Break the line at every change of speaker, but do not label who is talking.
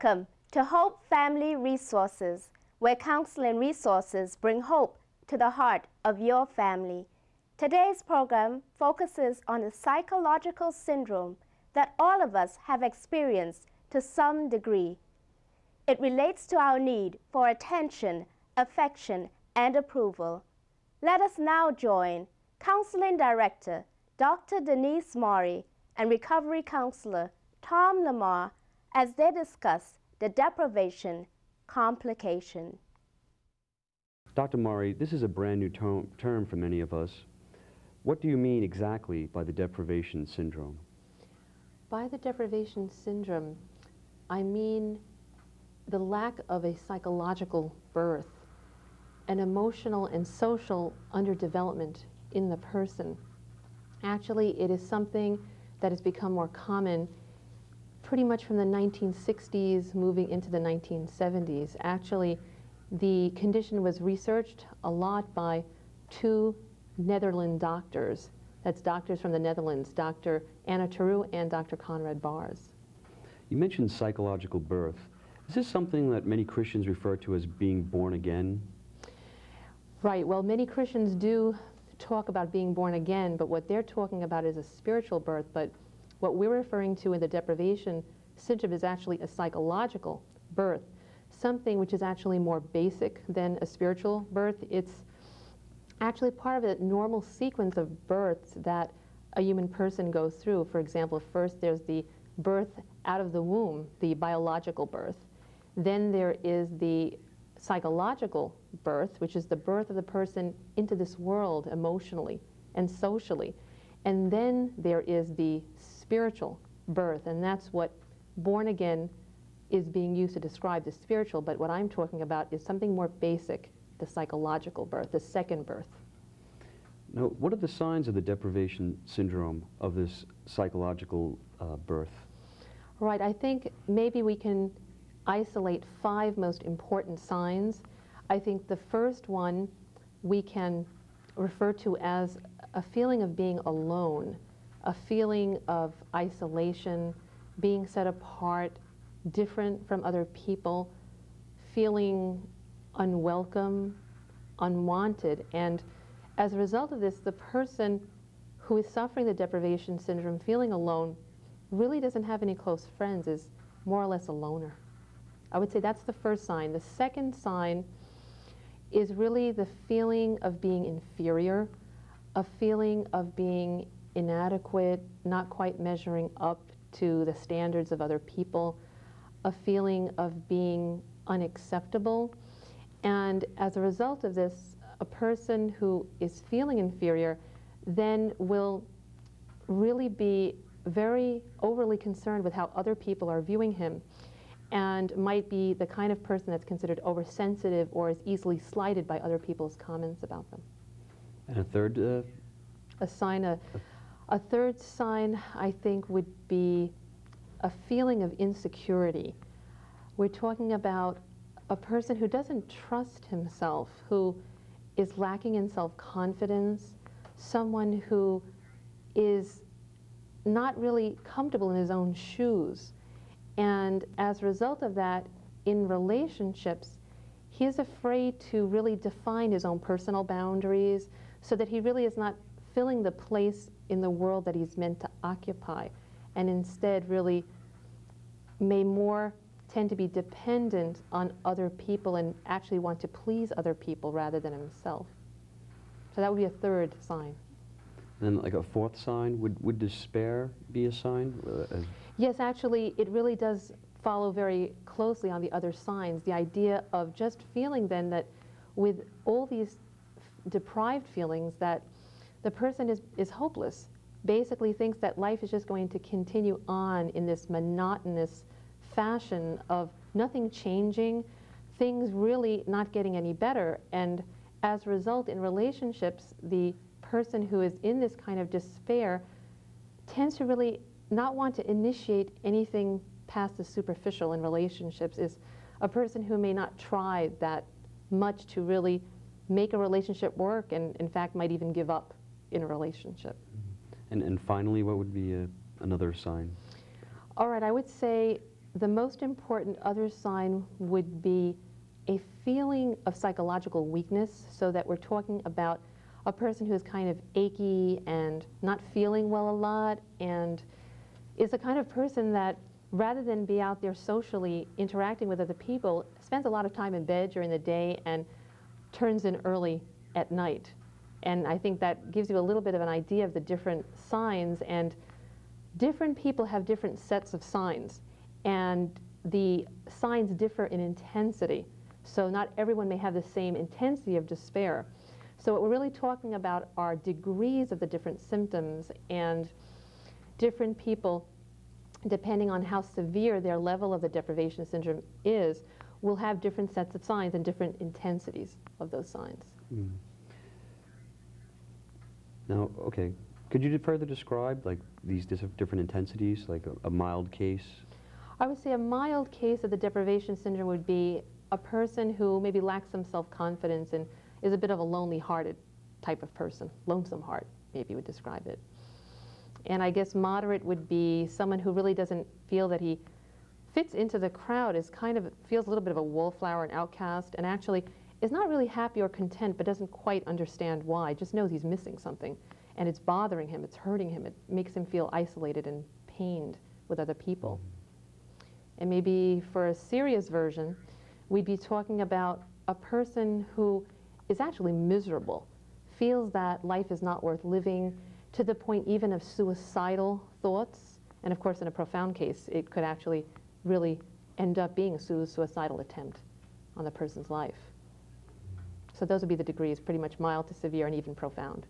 Welcome to Hope Family Resources, where counseling resources bring hope to the heart of your family. Today's program focuses on a psychological syndrome that all of us have experienced to some degree. It relates to our need for attention, affection, and approval. Let us now join Counseling Director Dr. Denise Mari and Recovery Counselor Tom Lamar as they discuss the deprivation complication.
Dr. Mari, this is a brand new term for many of us. What do you mean exactly by the deprivation syndrome?
By the deprivation syndrome, I mean the lack of a psychological birth, an emotional and social underdevelopment in the person. Actually, it is something that has become more common pretty much from the 1960s moving into the 1970s. Actually, the condition was researched a lot by two Netherlands doctors. That's doctors from the Netherlands, Dr. Anna Teru and Dr. Conrad Bars.
You mentioned psychological birth. Is this something that many Christians refer to as being born again?
Right. Well, many Christians do talk about being born again, but what they're talking about is a spiritual birth. But what we're referring to in the deprivation syndrome is actually a psychological birth, something which is actually more basic than a spiritual birth. It's actually part of a normal sequence of births that a human person goes through. For example, first there's the birth out of the womb, the biological birth. Then there is the psychological birth, which is the birth of the person into this world emotionally and socially. And then there is the spiritual birth, and that's what born again is being used to describe the spiritual, but what I'm talking about is something more basic, the psychological birth, the second birth.
Now, what are the signs of the deprivation syndrome of this psychological birth?
Right, I think maybe we can isolate 5 most important signs. I think the first one we can refer to as a feeling of being alone, a feeling of isolation, being set apart, different from other people, feeling unwelcome, unwanted. And as a result of this, the person who is suffering the deprivation syndrome, feeling alone, really doesn't have any close friends, is more or less a loner. I would say that's the first sign. The second sign is really the feeling of being inferior, a feeling of being inadequate, not quite measuring up to the standards of other people, a feeling of being unacceptable. And as a result of this, a person who is feeling inferior then will really be very overly concerned with how other people are viewing him, and might be the kind of person that's considered oversensitive or is easily slighted by other people's comments about them.
And a third?
A third sign, I think, would be a feeling of insecurity. We're talking about a person who doesn't trust himself, who is lacking in self-confidence, someone who is not really comfortable in his own shoes. And as a result of that, in relationships, he is afraid to really define his own personal boundaries so that he really is not filling the place in the world that he's meant to occupy, and instead really may more tend to be dependent on other people and actually want to please other people rather than himself. So that would be a third sign.
And then like a fourth sign, would despair be a sign?
Yes, actually, it really does follow very closely on the other signs. The idea of just feeling then that with all these deprived feelings that the person is hopeless, basically thinks that life is just going to continue on in this monotonous fashion of nothing changing, things really not getting any better. And as a result, in relationships, the person who is in this kind of despair tends to really not want to initiate anything past the superficial in relationships, is a person who may not try that much to really make a relationship work, and in fact might even give up in a relationship.
And finally, what would be another sign?
All right, I would say the most important other sign would be a feeling of psychological weakness, so that we're talking about a person who is kind of achy and not feeling well a lot, and is the kind of person that, rather than be out there socially interacting with other people, spends a lot of time in bed during the day and turns in early at night. And I think that gives you a little bit of an idea of the different signs, and different people have different sets of signs, and the signs differ in intensity. So not everyone may have the same intensity of despair. So what we're really talking about are degrees of the different symptoms, and different people, depending on how severe their level of the deprivation syndrome is, will have different sets of signs and different intensities of those signs.
Mm. Now, okay, could you further describe like these different intensities, like a mild case?
I would say a mild case of the deprivation syndrome would be a person who maybe lacks some self-confidence and is a bit of a lonely-hearted type of person. Lonesome heart, maybe would describe it. And I guess moderate would be someone who really doesn't feel that he fits into the crowd, is kind of, feels a little bit of a wallflower, an outcast, and actually is not really happy or content, but doesn't quite understand why, just knows he's missing something. And it's bothering him, it's hurting him, it makes him feel isolated and pained with other people. And maybe for a serious version, we'd be talking about a person who is actually miserable, feels that life is not worth living, to the point even of suicidal thoughts. And of course, in a profound case, it could actually really end up being a suicidal attempt on the person's life. So those would be the degrees, pretty much mild to severe and even profound.